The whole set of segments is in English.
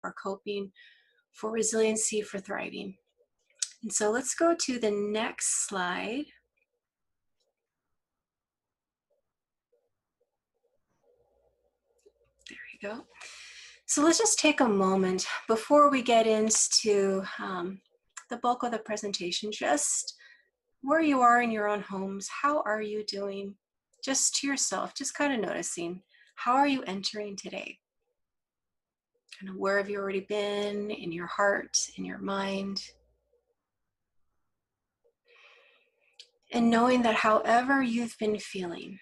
for coping, for resiliency, for thriving. And so let's go to the next slide. There we go. So let's just take a moment before we get into the bulk of the presentation, just where you are in your own homes. How are you doing? Just to yourself, just kind of noticing, how are you entering today? Kind of where have you already been in your heart, in your mind? And knowing that however you've been feeling,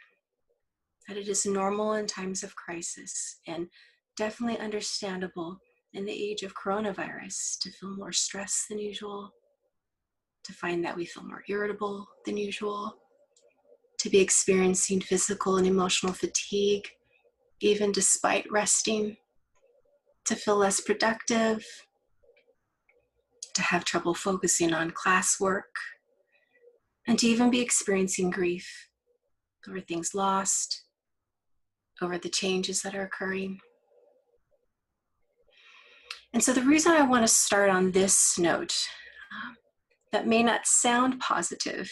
that it is normal in times of crisis and definitely understandable in the age of coronavirus to feel more stressed than usual, to find that we feel more irritable than usual, to be experiencing physical and emotional fatigue, even despite resting, to feel less productive, to have trouble focusing on classwork, and to even be experiencing grief over things lost, over the changes that are occurring. And so the reason I want to start on this note, that may not sound positive,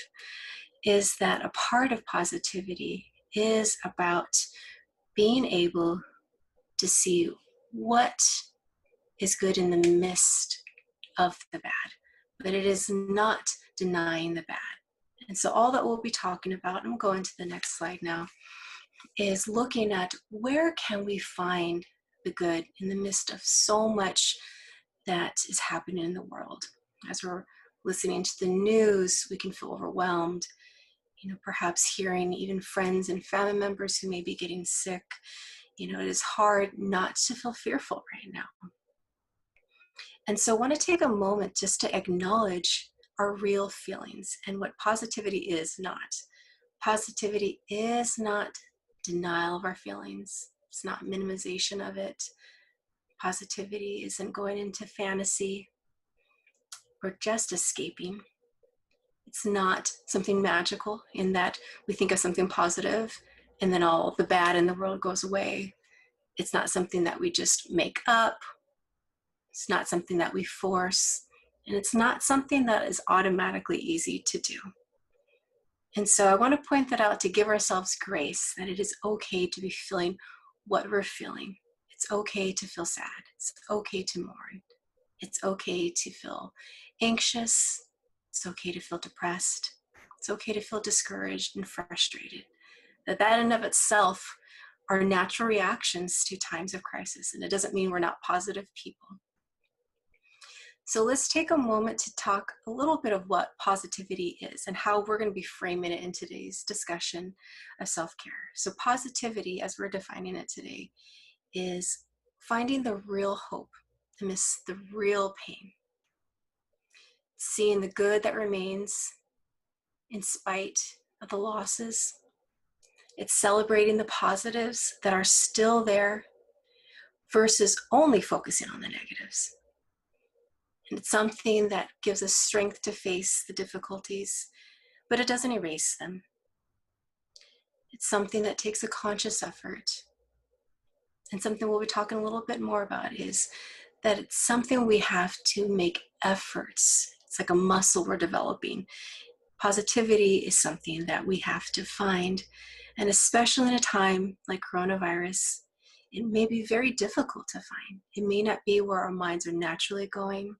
is that a part of positivity is about being able to see what is good in the midst of the bad, but it is not denying the bad. And so all that we'll be talking about, and we'll go into the next slide now, is looking at where can we find the good in the midst of so much that is happening in the world. As we're listening to the news, we can feel overwhelmed. Perhaps hearing even friends and family members who may be getting sick. It is hard not to feel fearful right now. And so I want to take a moment just to acknowledge our real feelings and what positivity is not. Positivity is not denial of our feelings. It's not minimization of it. Positivity isn't going into fantasy or just escaping. It's not something magical in that we think of something positive and then all the bad in the world goes away. It's not something that we just make up. It's not something that we force. And it's not something that is automatically easy to do. And so I want to point that out to give ourselves grace, that it is okay to be feeling what we're feeling. It's okay to feel sad. It's okay to mourn. It's okay to feel anxious. It's okay to feel depressed. It's okay to feel discouraged and frustrated. That in of itself are natural reactions to times of crisis, and it doesn't mean we're not positive people. So let's take a moment to talk a little bit of what positivity is and how we're going to be framing it in today's discussion of self-care. So positivity, as we're defining it today, is finding the real hope amidst the real pain. Seeing the good that remains in spite of the losses. It's celebrating the positives that are still there versus only focusing on the negatives. And it's something that gives us strength to face the difficulties, but it doesn't erase them. It's something that takes a conscious effort. And something we'll be talking a little bit more about is that it's something we have to make efforts. It's like a muscle we're developing. Positivity is something that we have to find. And especially in a time like coronavirus, it may be very difficult to find. It may not be where our minds are naturally going.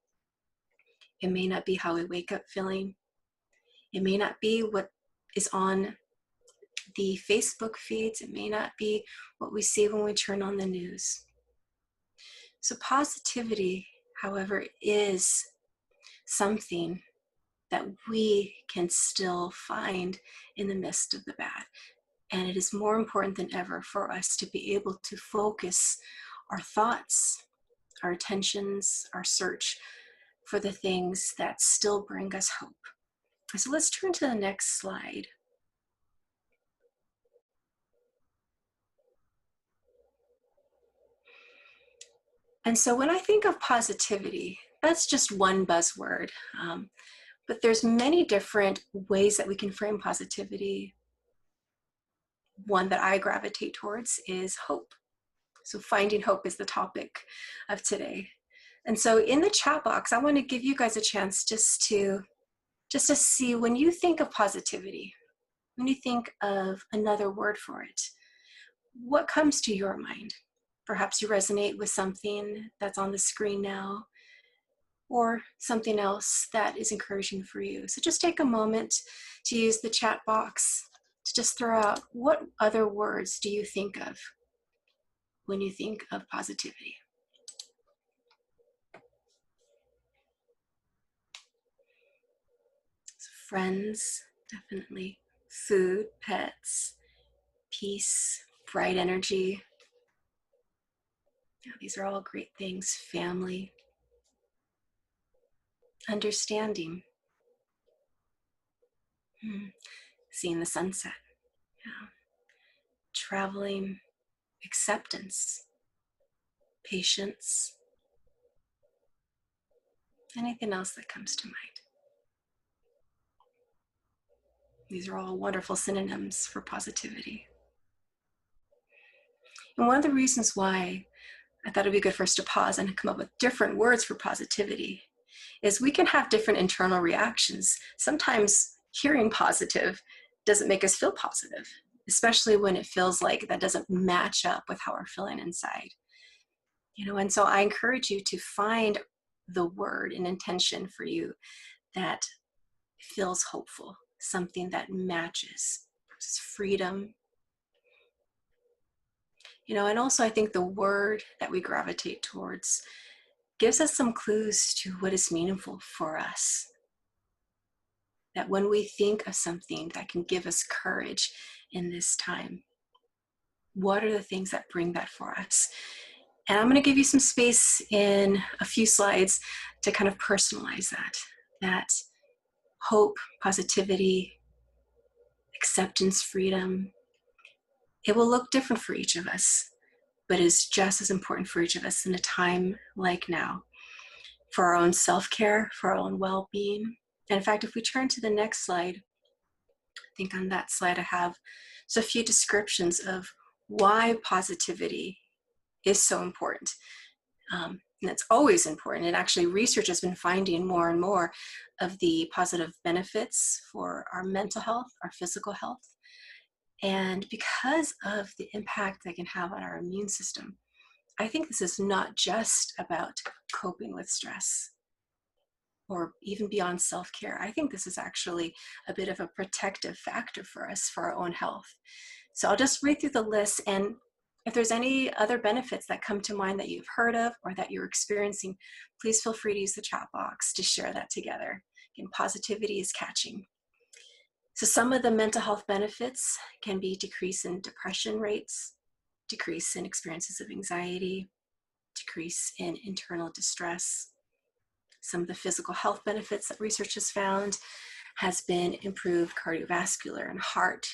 It may not be how we wake up feeling. It may not be what is on the Facebook feeds. It may not be what we see when we turn on the news. So positivity, however, is something that we can still find in the midst of the bad. And it is more important than ever for us to be able to focus our thoughts, our attentions, our search for the things that still bring us hope. So let's turn to the next slide. And so when I think of positivity, that's just one buzzword, but there's many different ways that we can frame positivity. One that I gravitate towards is hope. So finding hope is the topic of today. And so in the chat box, I want to give you guys a chance just to see, when you think of positivity, when you think of another word for it, what comes to your mind? Perhaps you resonate with something that's on the screen now, or something else that is encouraging for you. So just take a moment to use the chat box to just throw out, what other words do you think of when you think of positivity? So friends, definitely. Food, pets, peace, bright energy. Yeah, these are all great things. Family, understanding, seeing the sunset, yeah. Traveling, acceptance, patience, anything else that comes to mind. These are all wonderful synonyms for positivity. And one of the reasons why I thought it'd be good for us to pause and come up with different words for positivity is we can have different internal reactions. Sometimes hearing positive doesn't make us feel positive, especially when it feels like that doesn't match up with how we're feeling inside. And so I encourage you to find the word and intention for you that feels hopeful, something that matches. Freedom. And also I think the word that we gravitate towards gives us some clues to what is meaningful for us. That when we think of something that can give us courage in this time, what are the things that bring that for us? And I'm going to give you some space in a few slides to kind of personalize that hope, positivity, acceptance, freedom. It will look different for each of us, but is just as important for each of us in a time like now, for our own self-care, for our own well-being. And in fact, if we turn to the next slide, I think on that slide I have just a few descriptions of why positivity is so important. And it's always important. And actually research has been finding more and more of the positive benefits for our mental health, our physical health. And because of the impact they can have on our immune system, I think this is not just about coping with stress or even beyond self-care. I think this is actually a bit of a protective factor for us, for our own health. So I'll just read through the list, and if there's any other benefits that come to mind that you've heard of or that you're experiencing, please feel free to use the chat box to share that together. Again, positivity is catching. So some of the mental health benefits can be decrease in depression rates, decrease in experiences of anxiety, decrease in internal distress. Some of the physical health benefits that research has found has been improved cardiovascular and heart.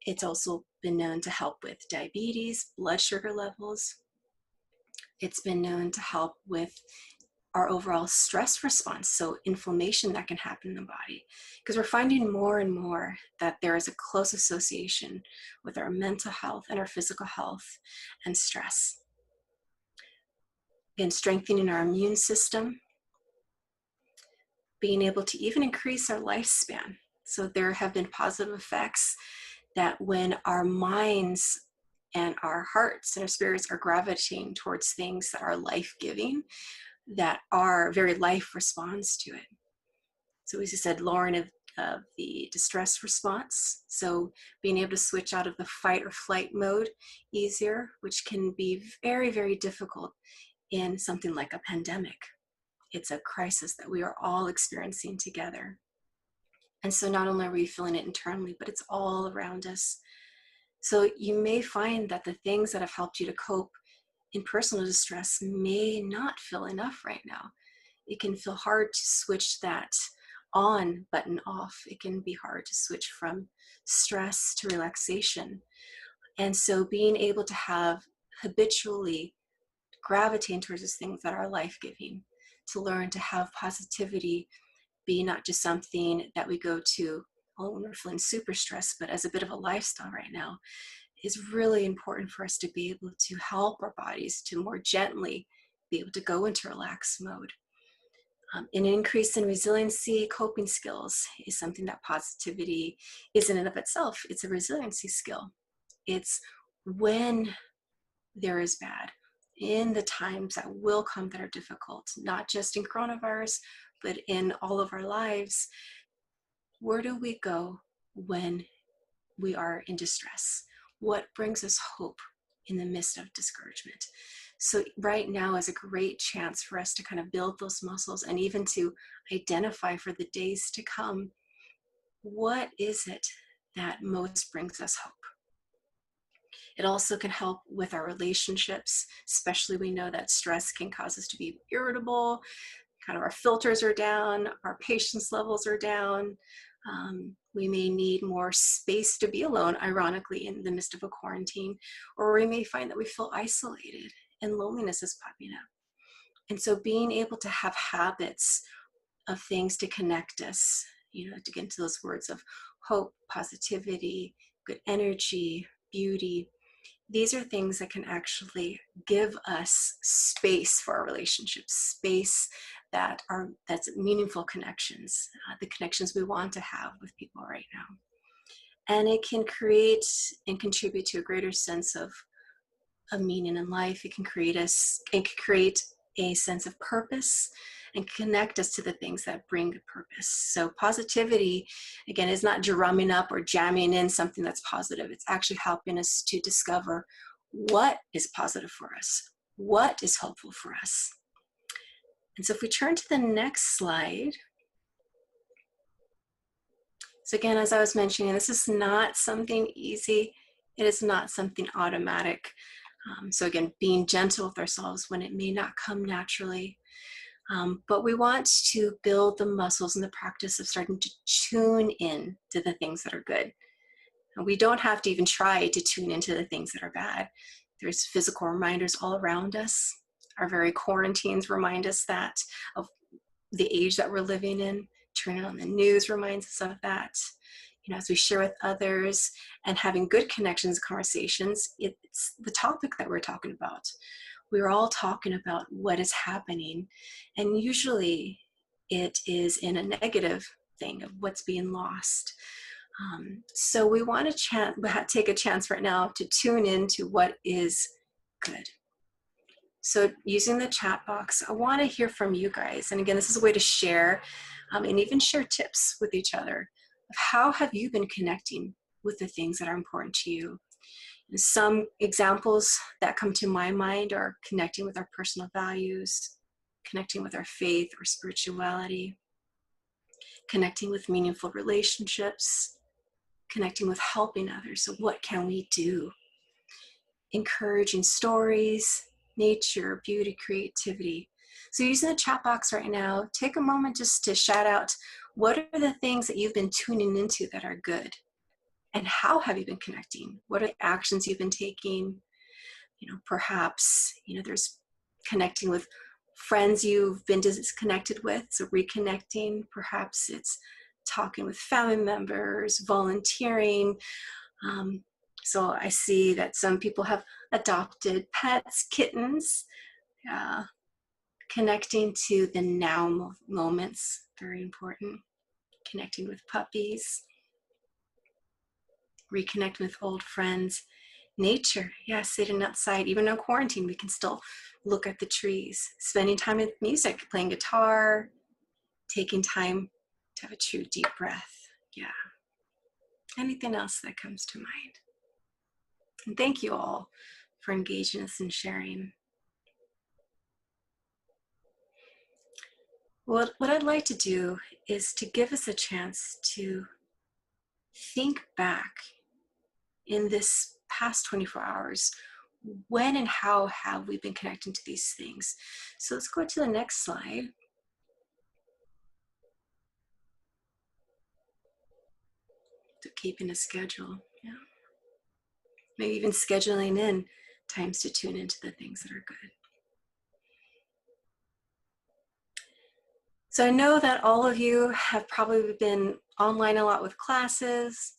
It's also been known to help with diabetes, blood sugar levels. It's been known to help with our overall stress response, so inflammation that can happen in the body, because we're finding more and more that there is a close association with our mental health and our physical health and stress. Again, strengthening our immune system, being able to even increase our lifespan. So there have been positive effects that when our minds and our hearts and our spirits are gravitating towards things that are life-giving, that our very life responds to it. So as you said, lowering of the distress response. So being able to switch out of the fight or flight mode easier, which can be very, very difficult in something like a pandemic. It's a crisis that we are all experiencing together. And so not only are we feeling it internally, but it's all around us. So you may find that the things that have helped you to cope in personal distress may not feel enough right now. It can feel hard to switch that on button off. It can be hard to switch from stress to relaxation. And so being able to have habitually gravitating towards those things that are life-giving, to learn to have positivity be not just something that we go to when we're feeling super stressed, but as a bit of a lifestyle right now, is really important for us to be able to help our bodies to more gently be able to go into relaxed mode. An increase in resiliency, coping skills is something that positivity is in and of itself. It's a resiliency skill. It's when there is bad, in the times that will come that are difficult, not just in coronavirus, but in all of our lives. Where do we go when we are in distress? What brings us hope in the midst of discouragement? So right now is a great chance for us to kind of build those muscles and even to identify for the days to come, what is it that most brings us hope? It also can help with our relationships, especially we know that stress can cause us to be irritable, kind of our filters are down, our patience levels are down. We may need more space to be alone, ironically, in the midst of a quarantine, or we may find that we feel isolated and loneliness is popping up. And so being able to have habits of things to connect us, to get into those words of hope, positivity, good energy, beauty, these are things that can actually give us space for our relationships, space that's meaningful connections, the connections we want to have with people right now. And it can create and contribute to a greater sense of meaning in life. It can create a sense of purpose and connect us to the things that bring purpose. So positivity, again, is not drumming up or jamming in something that's positive. It's actually helping us to discover what is positive for us, what is hopeful for us. And so if we turn to the next slide. So again, as I was mentioning, this is not something easy. It is not something automatic. So again, being gentle with ourselves when it may not come naturally. But we want to build the muscles and the practice of starting to tune in to the things that are good. And we don't have to even try to tune into the things that are bad. There's physical reminders all around us. Our very quarantines remind us that of the age that we're living in. Turning on the news reminds us of that. As we share with others and having good connections, conversations, it's the topic that we're talking about. We're all talking about what is happening, and usually it is in a negative thing of what's being lost. So we want to take a chance right now to tune into what is good. So using the chat box, I want to hear from you guys. And again, this is a way to share and even share tips with each other of how have you been connecting with the things that are important to you. And some examples that come to my mind are connecting with our personal values, connecting with our faith or spirituality, connecting with meaningful relationships, connecting with helping others. So what can we do? Encouraging stories, nature, beauty, creativity. So using the chat box right now, take a moment just to shout out, what are the things that you've been tuning into that are good? And how have you been connecting? What are the actions you've been taking? Perhaps, there's connecting with friends you've been disconnected with, so reconnecting. Perhaps it's talking with family members, volunteering. So I see that some people have adopted pets, kittens, connecting to the now moments, very important. Connecting with puppies, reconnect with old friends. Nature, sitting outside, even in quarantine, we can still look at the trees, spending time with music, playing guitar, taking time to have a true deep breath. Anything else that comes to mind? And thank you all for engaging us and sharing. What I'd like to do is to give us a chance to think back in this past 24 hours, when and how have we been connecting to these things? So let's go to the next slide. So keeping a schedule, maybe even scheduling in times to tune into the things that are good. So I know that all of you have probably been online a lot with classes,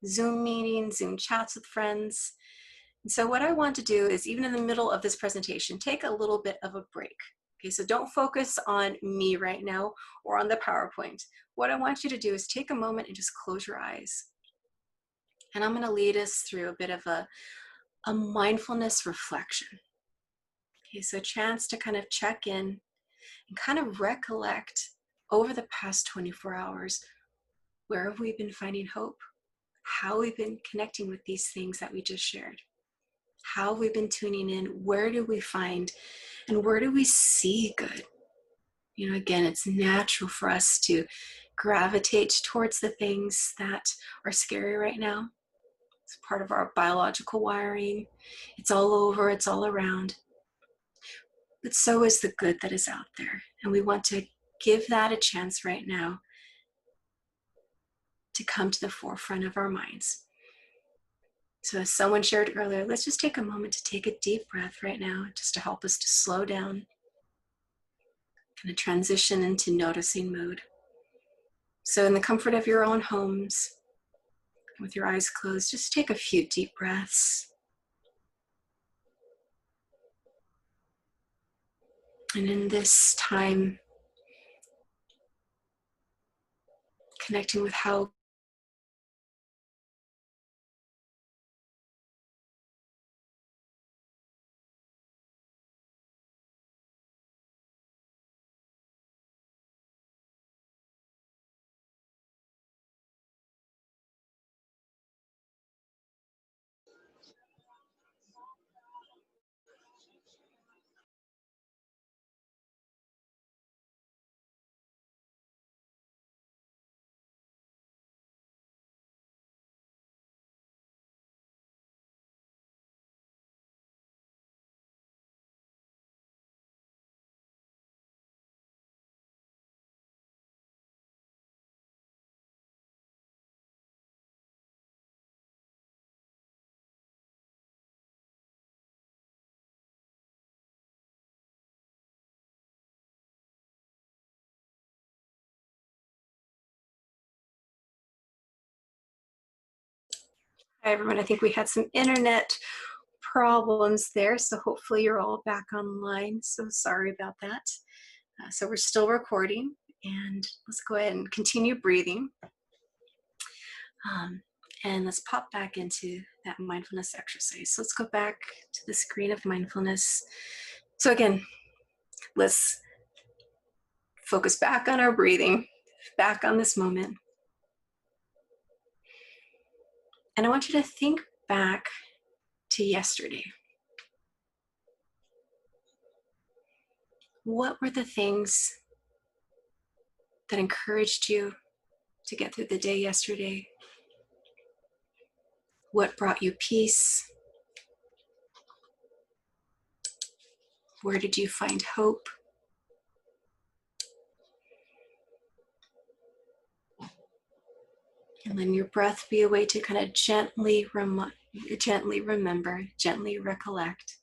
Zoom meetings, Zoom chats with friends. And so what I want to do is, even in the middle of this presentation, take a little bit of a break. Okay, so don't focus on me right now or on the PowerPoint. What I want you to do is take a moment and just close your eyes. And I'm going to lead us through a bit of a mindfulness reflection. Okay, so a chance to kind of check in and kind of recollect over the past 24 hours, where have we been finding hope? How we've been connecting with these things that we just shared? How have we been tuning in? Where do we find and where do we see good? You know, again, it's natural for us to gravitate towards the things that are scary right now. It's part of our biological wiring. It's all over, it's all around. But so is the good that is out there. And we want to give that a chance right now to come to the forefront of our minds. So as someone shared earlier, let's just take a moment to take a deep breath right now, just to help us to slow down, kind of transition into noticing mode. So in the comfort of your own homes, with your eyes closed, just take a few deep breaths. And in this time, connecting with how Hi everyone, I think we had some internet problems there, so hopefully you're all back online. So sorry about that. So we're still recording, and let's go ahead and continue breathing. And let's pop back into that mindfulness exercise. So let's go back to the screen of mindfulness. So again, let's focus back on our breathing, back on this moment. And I want you to think back to yesterday. What were the things that encouraged you to get through the day yesterday? What brought you peace? Where did you find hope? And then your breath be a way to kind of gently remember, gently recollect.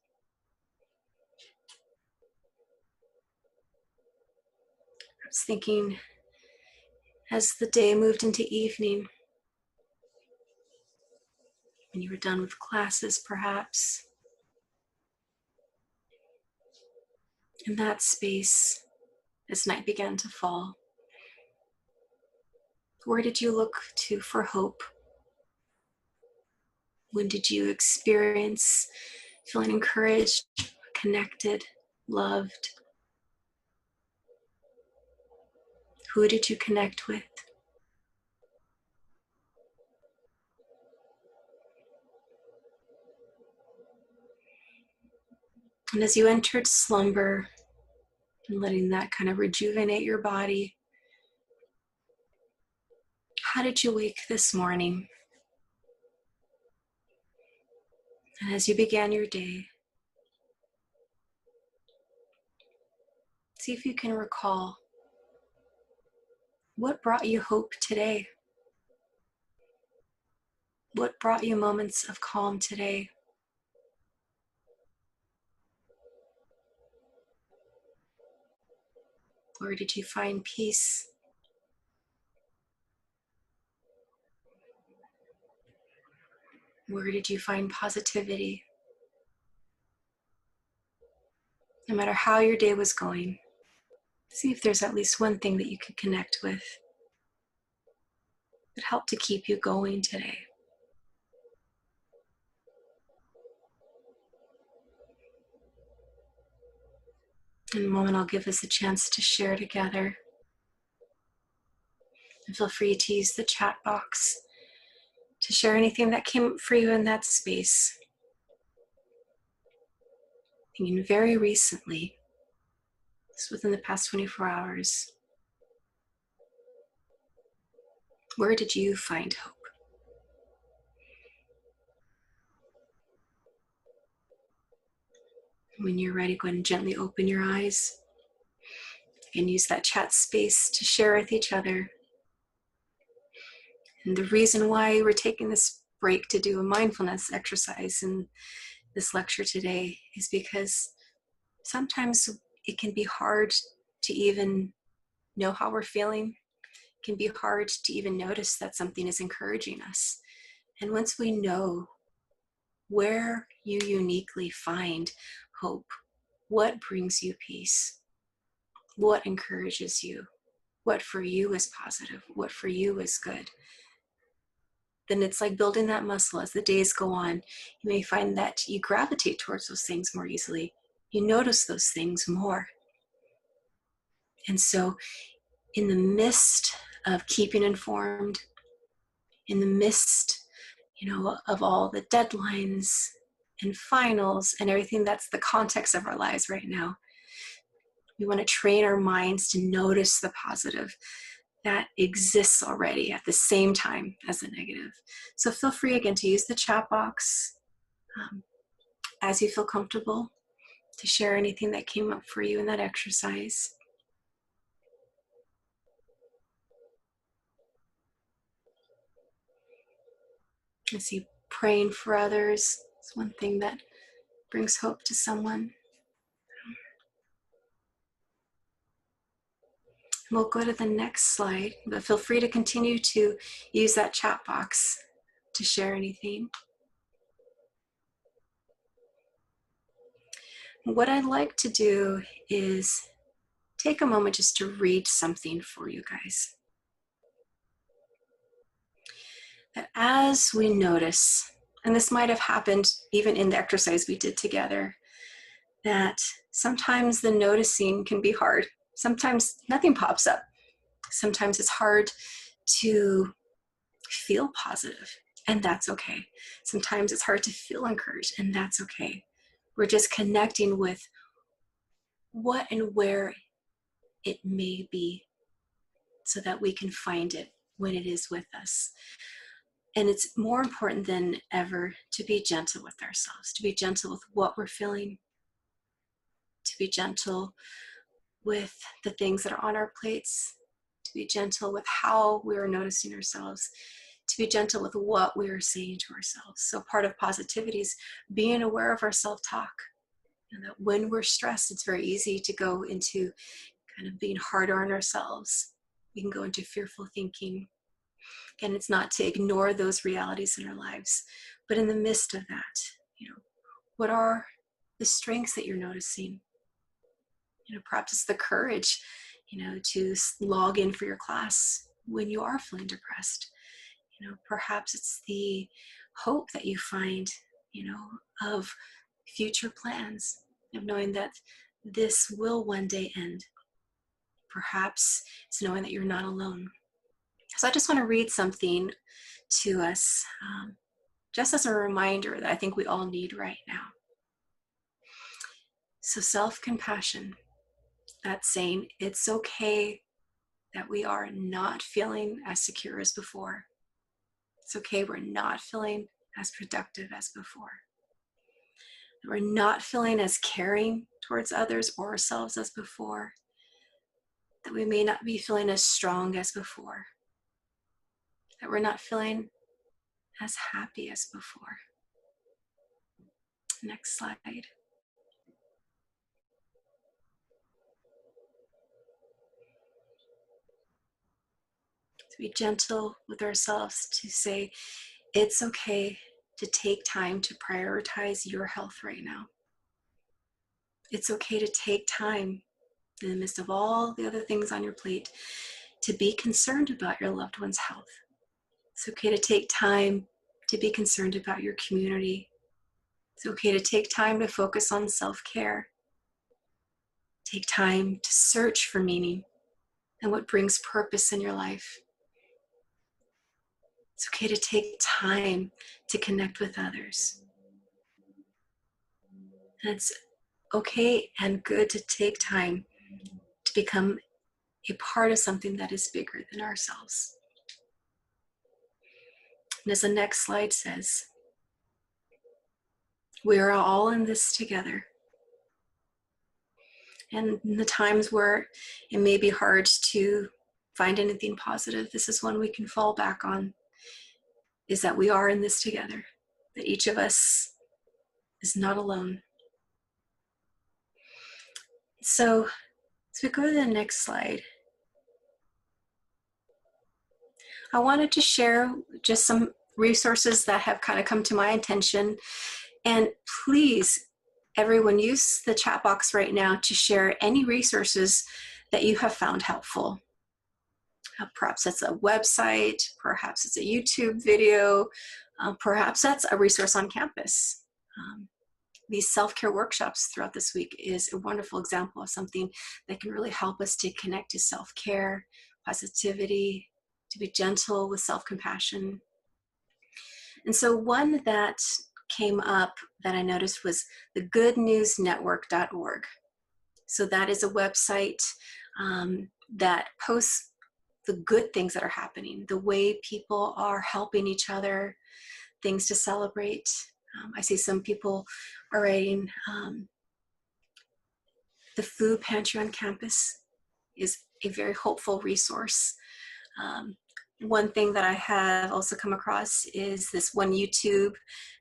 I was thinking, as the day moved into evening, when you were done with classes perhaps, in that space, as night began to fall, where did you look to for hope? When did you experience feeling encouraged, connected, loved? Who did you connect with? And as you entered slumber and letting that kind of rejuvenate your body, how did you wake this morning? And as you began your day, see if you can recall what brought you hope today. What brought you moments of calm today? Where did you find peace? Where did you find positivity? No matter how your day was going, see if there's at least one thing that you can connect with that helped to keep you going today. In a moment, I'll give us a chance to share together. And feel free to use the chat box to share anything that came up for you in that space. Thinking very recently, just within the past 24 hours, where did you find hope? When you're ready, go ahead and gently open your eyes and use that chat space to share with each other. And the reason why we're taking this break to do a mindfulness exercise in this lecture today is because sometimes it can be hard to even know how we're feeling. It can be hard to even notice that something is encouraging us. And once we know where you uniquely find hope, what brings you peace, what encourages you, what for you is positive, what for you is good, then it's like building that muscle. As the days go on, you may find that you gravitate towards those things more easily. You notice those things more. And so in the midst of keeping informed, in the midst, of all the deadlines and finals and everything that's the context of our lives right now, we want to train our minds to notice the positive that exists already at the same time as the negative. So feel free again to use the chat box as you feel comfortable to share anything that came up for you in that exercise. I see praying for others. It's one thing that brings hope to someone. We'll go to the next slide, but feel free to continue to use that chat box to share anything. What I'd like to do is take a moment just to read something for you guys. That as we notice, and this might have happened even in the exercise we did together, that sometimes the noticing can be hard. Sometimes nothing pops up. Sometimes it's hard to feel positive, and that's okay. Sometimes it's hard to feel encouraged, and that's okay. We're just connecting with what and where it may be so that we can find it when it is with us. And it's more important than ever to be gentle with ourselves, to be gentle with what we're feeling, to be gentle with the things that are on our plates, to be gentle with how we are noticing ourselves, to be gentle with what we are saying to ourselves. So part of positivity is being aware of our self-talk. And that when we're stressed, it's very easy to go into kind of being harder on ourselves. We can go into fearful thinking. And it's not to ignore those realities in our lives, but in the midst of that, what are the strengths that you're noticing? Perhaps it's the courage, to log in for your class when you are feeling depressed. Perhaps it's the hope that you find, of future plans, of knowing that this will one day end. Perhaps it's knowing that you're not alone. So I just want to read something to us, just as a reminder that I think we all need right now. So self-compassion, that's saying it's okay that we are not feeling as secure as before. It's okay we're not feeling as productive as before. That we're not feeling as caring towards others or ourselves as before. That we may not be feeling as strong as before. That we're not feeling as happy as before. Next slide. To be gentle with ourselves, to say it's okay to take time to prioritize your health right now. It's okay to take time in the midst of all the other things on your plate to be concerned about your loved one's health. It's okay to take time to be concerned about your community. It's okay to take time to focus on self-care. Take time to search for meaning and what brings purpose in your life. It's okay to take time to connect with others. And it's okay and good to take time to become a part of something that is bigger than ourselves. And as the next slide says, we are all in this together. And in the times where it may be hard to find anything positive, this is one we can fall back on, is that we are in this together, that each of us is not alone. So as we go to the next slide, I wanted to share just some resources that have kind of come to my attention. And please, everyone, use the chat box right now to share any resources that you have found helpful. Perhaps that's a website, perhaps it's a YouTube video, perhaps that's a resource on campus. These self-care workshops throughout this week is a wonderful example of something that can really help us to connect to self-care, positivity, to be gentle with self-compassion. And so one that came up that I noticed was the goodnewsnetwork.org. So that is a website that posts the good things that are happening, the way people are helping each other, things to celebrate. I see some people are writing the food pantry on campus is a very hopeful resource. One thing that I have also come across is this one YouTube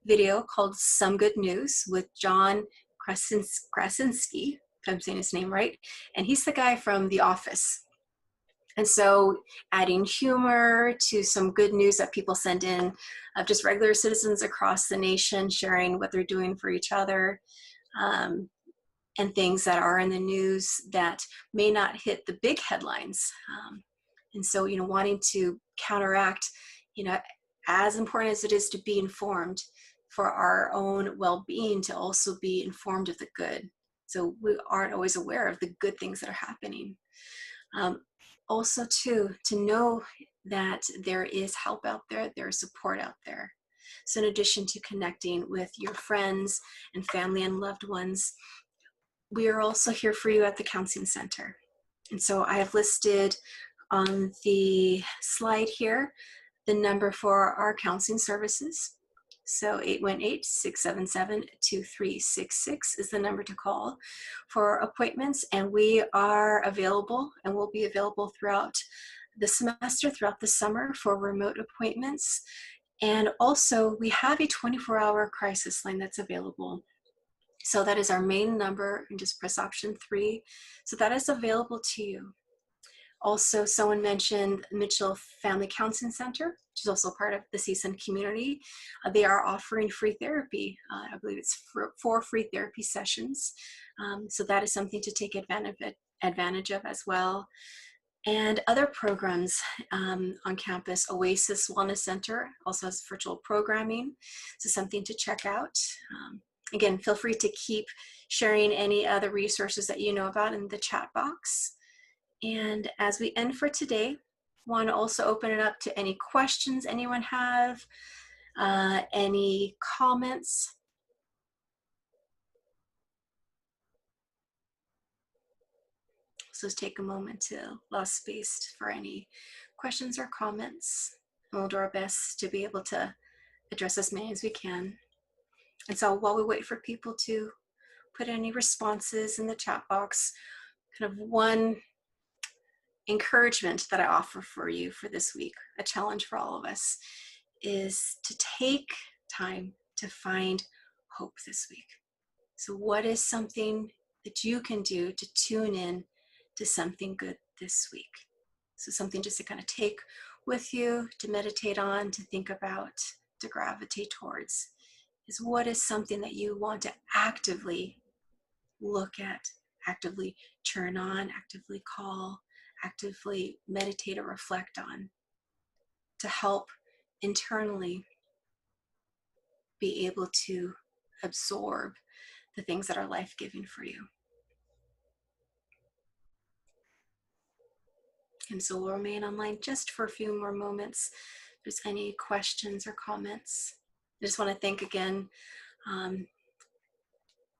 video called Some Good News with John Krasinski, if I'm saying his name right, and he's the guy from The Office. And so adding humor to some good news that people send in of just regular citizens across the nation sharing what they're doing for each other, and things that are in the news that may not hit the big headlines. And so, wanting to counteract, as important as it is to be informed for our own well-being, to also be informed of the good. So we aren't always aware of the good things that are happening. Also, too, to know that there is help out there, there's support out there. So in addition to connecting with your friends and family and loved ones, we are also here for you at the Counseling Center. And so I have listed on the slide here the number for our counseling services. So 818-677-2366 is the number to call for appointments, and we are available and will be available throughout the semester, throughout the summer, for remote appointments. And also we have a 24-hour crisis line that's available. So that is our main number, and just press option 3. So that is available to you. Also, someone mentioned Mitchell Family Counseling Center, which is also part of the CSUN community. They are offering free therapy. I believe it's 4 free therapy sessions. So that is something to take advantage of as well. And other programs on campus, Oasis Wellness Center also has virtual programming, so something to check out. Again, feel free to keep sharing any other resources that you know about in the chat box. And as we end for today, I want to also open it up to any questions anyone have, any comments. So let's take a moment to allow space for any questions or comments. And we'll do our best to be able to address as many as we can. And so while we wait for people to put any responses in the chat box, kind of one encouragement that I offer for you for this week, a challenge for all of us, is to take time to find hope this week. So what is something that you can do to tune in to something good this week? So something just to kind of take with you, to meditate on, to think about, to gravitate towards, is what is something that you want to actively look at, actively turn on, actively call, actively meditate or reflect on, to help internally be able to absorb the things that are life-giving for you. And so we'll remain online just for a few more moments. If there's any questions or comments. I just want to thank again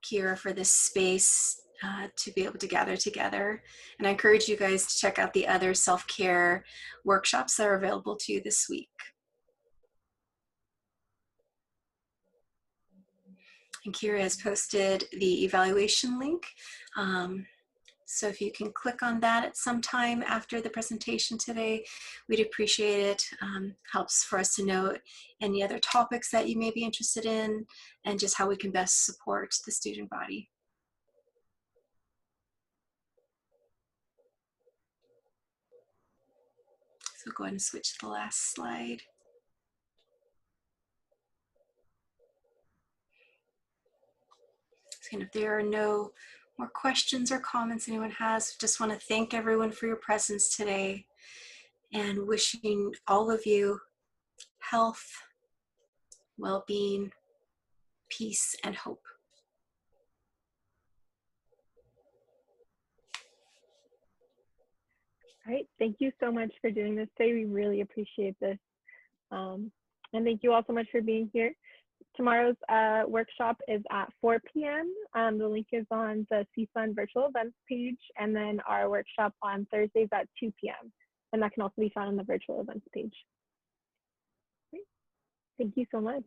Kira for this space to be able to gather together. And I encourage you guys to check out the other self-care workshops that are available to you this week. And Kira has posted the evaluation link. So if you can click on that at some time after the presentation today, we'd appreciate it. Helps for us to know any other topics that you may be interested in and just how we can best support the student body. So go ahead and switch to the last slide. So if there are no more questions or comments anyone has, just want to thank everyone for your presence today and wishing all of you health, well-being, peace, and hope. All right, thank you so much for doing this today. We really appreciate this. And thank you all so much for being here. Tomorrow's workshop is at 4 p.m. The link is on the CSUN virtual events page, and then our workshop on Thursdays at 2 p.m. And that can also be found on the virtual events page. Great. Thank you so much.